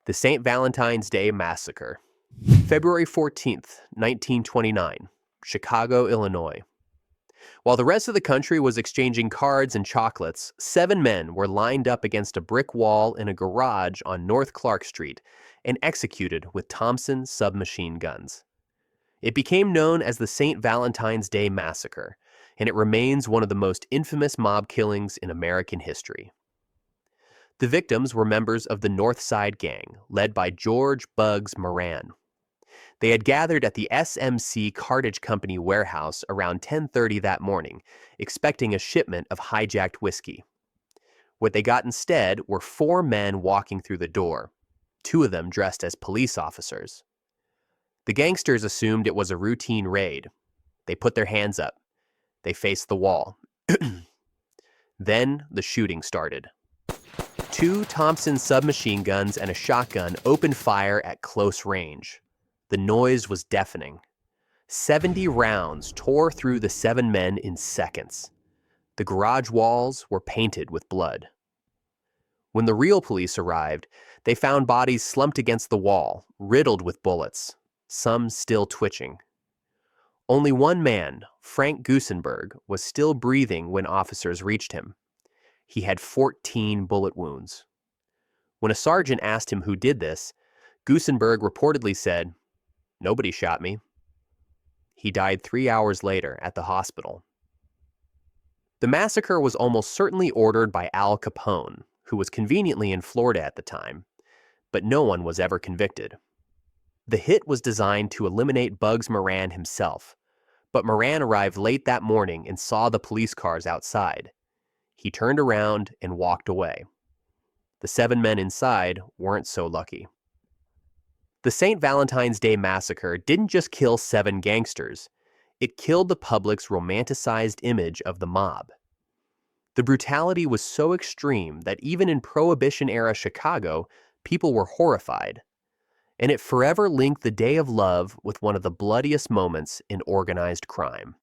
The St. Valentine's Day Massacre. February 14th, 1929, Chicago, Illinois. While the rest of the country was exchanging cards and chocolates, 7 men were lined up against a brick wall in a garage on North Clark Street and executed with Thompson submachine guns. It became known as the St. Valentine's Day Massacre, and it remains one of the most infamous mob killings in American history. The victims were members of the North Side Gang, led by George "Bugs" Moran. They had gathered at the SMC Cartage Company warehouse around 10:30 that morning, expecting a shipment of hijacked whiskey. What they got instead were 4 men walking through the door, 2 of them dressed as police officers. The gangsters assumed it was a routine raid. They put their hands up. They faced the wall. Then the shooting started. 2 Thompson submachine guns and a shotgun opened fire at close range. The noise was deafening. 70 rounds tore through the 7 men in seconds. The garage walls were painted with blood. When the real police arrived, they found bodies slumped against the wall, riddled with bullets, some still twitching. Only one man, Frank Gusenberg, was still breathing when officers reached him. He had 14 bullet wounds. When a sergeant asked him who did this, Gusenberg reportedly said, "Nobody shot me." He died 3 hours later at the hospital. The massacre was almost certainly ordered by Al Capone, who was conveniently in Florida at the time, but no one was ever convicted. The hit was designed to eliminate Bugs Moran himself, but Moran arrived late that morning and saw the police cars outside. He turned around and walked away. The 7 men inside weren't so lucky. The St. Valentine's Day Massacre didn't just kill 7 gangsters. It killed the public's romanticized image of the mob. The brutality was so extreme that even in Prohibition-era Chicago, people were horrified. And it forever linked the Day of Love with one of the bloodiest moments in organized crime.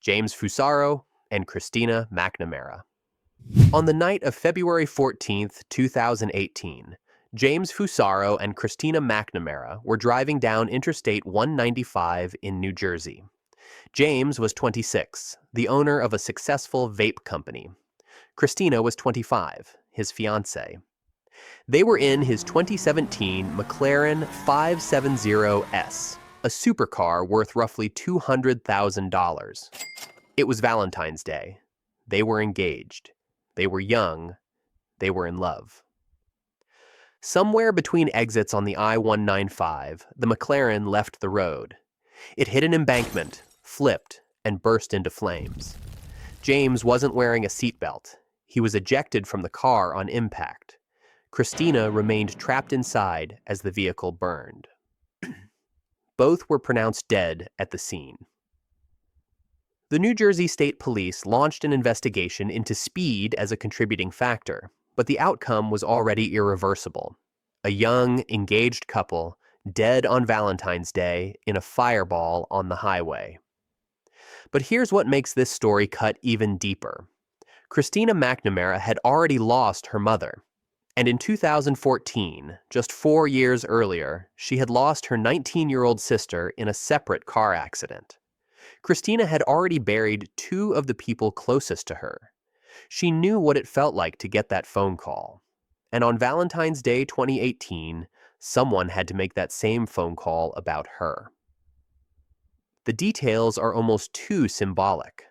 James Fusaro and Christina McNamara. On the night of February 14th, 2018, James Fusaro and Christina McNamara were driving down Interstate 195 in New Jersey. James was 26, the owner of a successful vape company. Christina was 25, his fiancée. They were in his 2017 McLaren 570S, a supercar worth roughly $200,000. It was Valentine's Day. They were engaged. They were young. They were in love. Somewhere between exits on the I-195, the McLaren left the road. It hit an embankment, flipped, and burst into flames. James wasn't wearing a seatbelt. He was ejected from the car on impact. Christina remained trapped inside as the vehicle burned. Both were pronounced dead at the scene. The New Jersey State Police launched an investigation into speed as a contributing factor, but the outcome was already irreversible. A young, engaged couple dead on Valentine's Day in a fireball on the highway. But here's what makes this story cut even deeper. Christina McNamara had already lost her mother, and in 2014, just 4 years earlier, she had lost her 19-year-old sister in a separate car accident. Christina had already buried 2 of the people closest to her. She knew what it felt like to get that phone call. And on Valentine's Day 2018, someone had to make that same phone call about her. The details are almost too symbolic.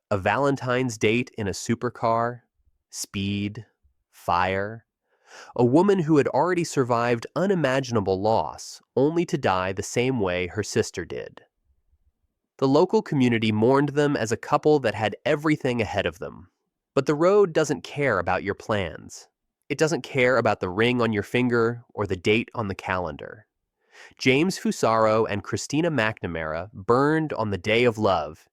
A Valentine's date in a supercar, speed, fire. A woman who had already survived unimaginable loss, only to die the same way her sister did. The local community mourned them as a couple that had everything ahead of them. But the road doesn't care about your plans. It doesn't care about the ring on your finger or the date on the calendar. James Fusaro and Christina McNamara burned on the Day of Love.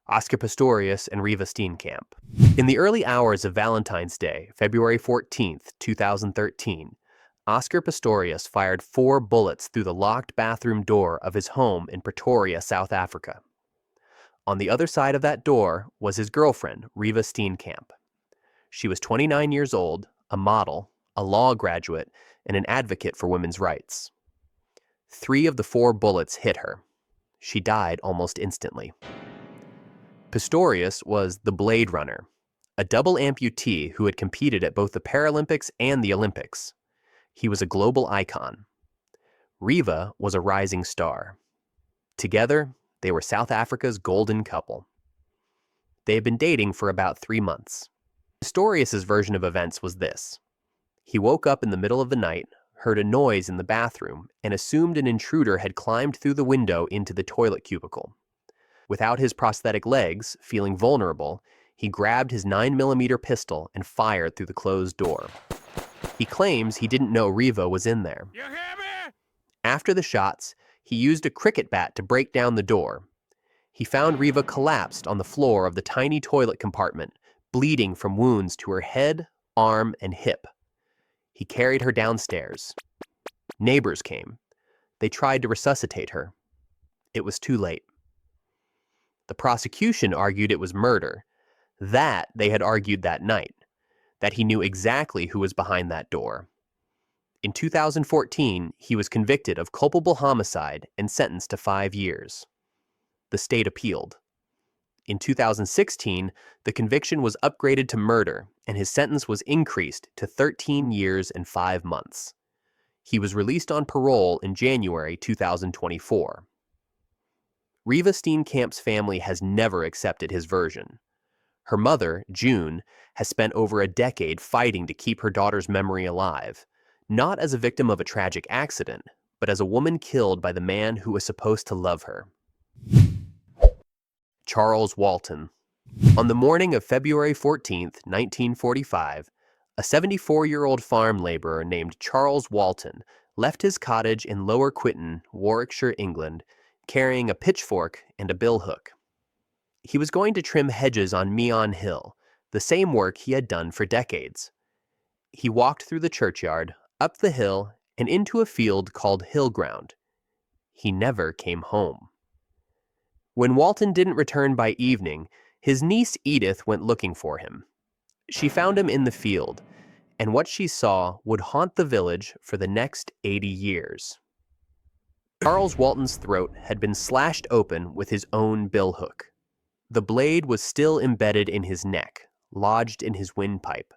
Oscar Pistorius and Reeva Steenkamp. In the early hours of Valentine's Day, February 14th, 2013, Oscar Pistorius fired 4 bullets through the locked bathroom door of his home in Pretoria, South Africa. On the other side of that door was his girlfriend, Reeva Steenkamp. She was 29 years old, a model, a law graduate, and an advocate for women's rights. 3 of the 4 bullets hit her. She died almost instantly. Pistorius was the Blade Runner, a double amputee who had competed at both the Paralympics and the Olympics. He was a global icon. Reeva was a rising star. Together, they were South Africa's golden couple. They had been dating for about 3 months. Pistorius' version of events was this. He woke up in the middle of the night, heard a noise in the bathroom, and assumed an intruder had climbed through the window into the toilet cubicle. Without his prosthetic legs, feeling vulnerable, he grabbed his 9mm pistol and fired through the closed door. He claims he didn't know Reeva was in there. You hear me? After the shots, he used a cricket bat to break down the door. He found Reeva collapsed on the floor of the tiny toilet compartment, bleeding from wounds to her head, arm, and hip. He carried her downstairs. Neighbors came. They tried to resuscitate her. It was too late. The prosecution argued it was murder. That they had argued that night, that he knew exactly who was behind that door. In 2014, he was convicted of culpable homicide and sentenced to 5 years. The state appealed. In 2016, the conviction was upgraded to murder, and his sentence was increased to 13 years and 5 months. He was released on parole in January 2024. Reeva Steenkamp's family has never accepted his version. Her mother, June, has spent over a decade fighting to keep her daughter's memory alive, not as a victim of a tragic accident, but as a woman killed by the man who was supposed to love her. Charles Walton. On the morning of February 14, 1945, a 74-year-old farm laborer named Charles Walton left his cottage in Lower Quinton, Warwickshire, England, carrying a pitchfork and a billhook. He was going to trim hedges on Meon Hill, the same work he had done for decades. He walked through the churchyard, up the hill, and into a field called Hillground. He never came home. When Walton didn't return by evening, his niece Edith went looking for him. She found him in the field, and what she saw would haunt the village for the next 80 years. Charles Walton's throat had been slashed open with his own billhook. The blade was still embedded in his neck, lodged in his windpipe.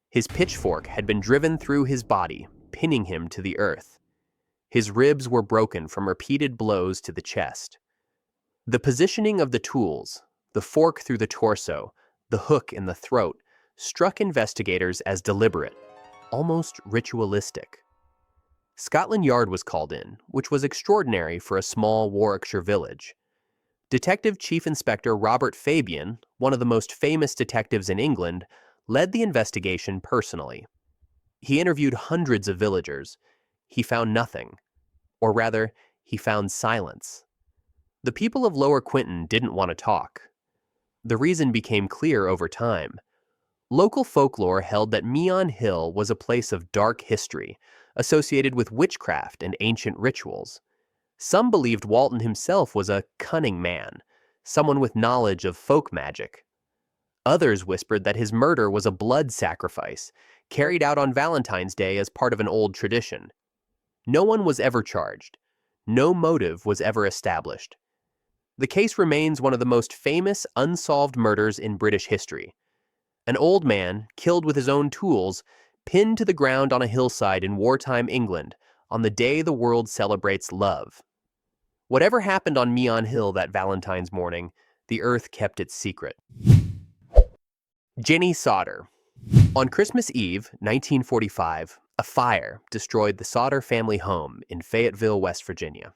His pitchfork had been driven through his body, pinning him to the earth. His ribs were broken from repeated blows to the chest. The positioning of the tools, the fork through the torso, the hook in the throat, struck investigators as deliberate, almost ritualistic. Scotland Yard was called in, which was extraordinary for a small Warwickshire village. Detective Chief Inspector Robert Fabian, one of the most famous detectives in England, led the investigation personally. He interviewed hundreds of villagers. He found nothing. Or rather, he found silence. The people of Lower Quinton didn't want to talk. The reason became clear over time. Local folklore held that Meon Hill was a place of dark history, associated with witchcraft and ancient rituals. Some believed Walton himself was a cunning man, someone with knowledge of folk magic. Others whispered that his murder was a blood sacrifice, carried out on Valentine's Day as part of an old tradition. No one was ever charged. No motive was ever established. The case remains one of the most famous unsolved murders in British history. An old man, killed with his own tools, pinned to the ground on a hillside in wartime England on the day the world celebrates love. Whatever happened on Meon Hill that Valentine's morning, the earth kept its secret. Jennie Sodder. On Christmas Eve, 1945, a fire destroyed the Sodder family home in Fayetteville, West Virginia.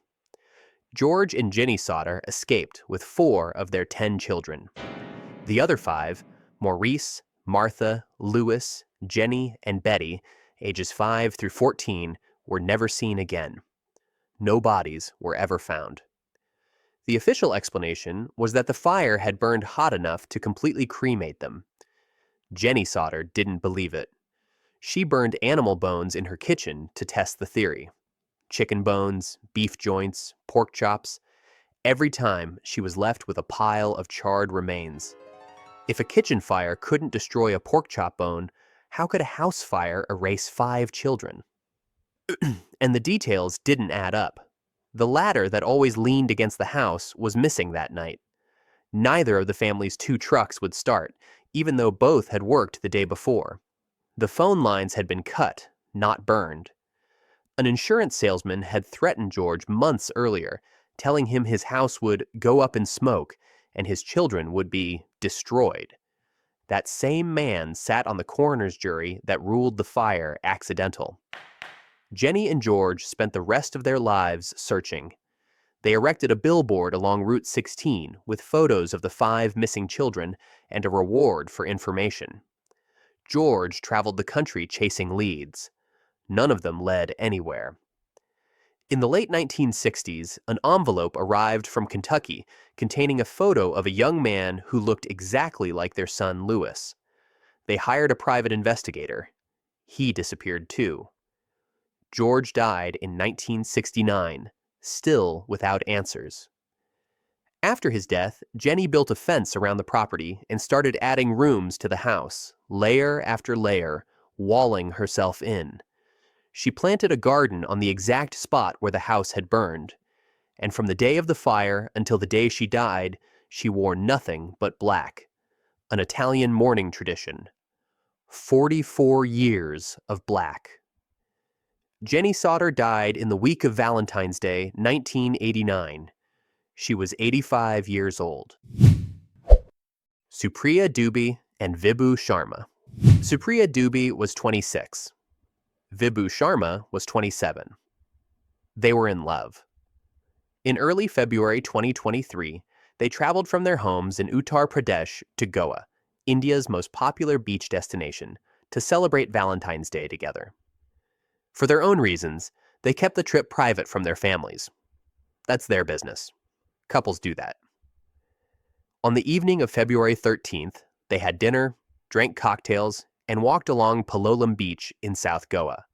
George and Jennie Sodder escaped with 4 of their 10 children. The other 5, Maurice, Martha, Louis, Jenny, and Betty, ages 5 through 14, were never seen again. No bodies were ever found. The official explanation was that the fire had burned hot enough to completely cremate them. Jennie Sodder didn't believe it. She burned animal bones in her kitchen to test the theory. Chicken bones, beef joints, pork chops. Every time, she was left with a pile of charred remains. If a kitchen fire couldn't destroy a pork chop bone, How could a house fire erase 5 children? And the details didn't add up. The ladder that always leaned against the house was missing that night. Neither of the family's 2 trucks would start, even though both had worked the day before. The phone lines had been cut, not burned. An insurance salesman had threatened George months earlier, telling him his house would go up in smoke and his children would be destroyed. That same man sat on the coroner's jury that ruled the fire accidental. Jennie and George spent the rest of their lives searching. They erected a billboard along Route 16 with photos of the 5 missing children and a reward for information. George traveled the country chasing leads. None of them led anywhere. In the late 1960s, an envelope arrived from Kentucky containing a photo of a young man who looked exactly like their son Louis. They hired a private investigator. He disappeared too. George died in 1969, still without answers. After his death, Jennie built a fence around the property and started adding rooms to the house, layer after layer, walling herself in. She planted a garden on the exact spot where the house had burned, and from the day of the fire until the day she died, she wore nothing but black, an Italian mourning tradition. 44 years of black. Jennie Sodder died in the week of Valentine's Day, 1989. She was 85 years old. Supriya Dubey and Vibhu Sharma. Supriya Dubey was 26. Vibhu Sharma was 27. They were in love. In early February 2023, they traveled from their homes in Uttar Pradesh to Goa, India's most popular beach destination, to celebrate Valentine's Day together. For their own reasons, they kept the trip private from their families. That's their business. Couples do that. On the evening of February 13th, they had dinner, drank cocktails, and walked along Palolem Beach in South Goa.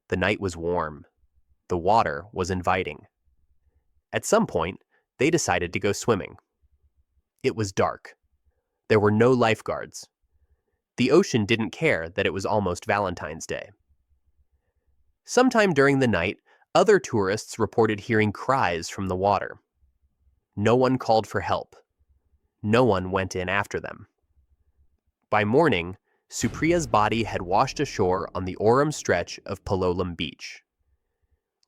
The night was warm. The water was inviting. At some point, they decided to go swimming. It was dark. There were no lifeguards. The ocean didn't care that it was almost Valentine's Day. Sometime during the night, other tourists reported hearing cries from the water. No one called for help. No one went in after them. By morning, Supriya's body had washed ashore on the Oram stretch of Palolem Beach.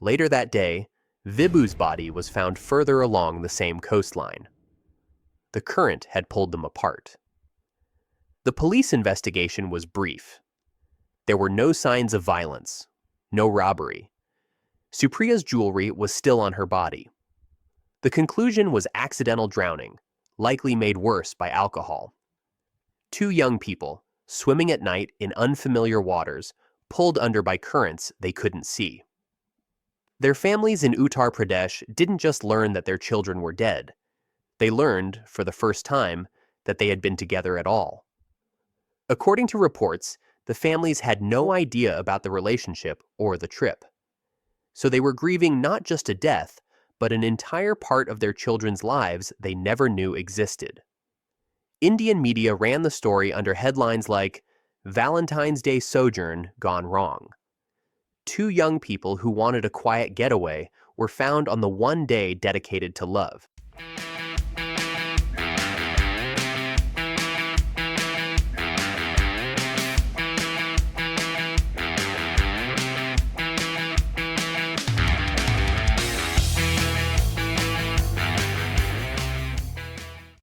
Later that day, Vibhu's body was found further along the same coastline. The current had pulled them apart. The police investigation was brief. There were no signs of violence, no robbery. Supriya's jewelry was still on her body. The conclusion was accidental drowning, likely made worse by alcohol. 2 young people, swimming at night in unfamiliar waters, pulled under by currents they couldn't see. Their families in Uttar Pradesh didn't just learn that their children were dead. They learned, for the first time, that they had been together at all. According to reports, the families had no idea about the relationship or the trip. So they were grieving not just a death, but an entire part of their children's lives they never knew existed. Indian media ran the story under headlines like, "Valentine's Day Sojourn Gone Wrong." 2 young people who wanted a quiet getaway were found on the one day dedicated to love.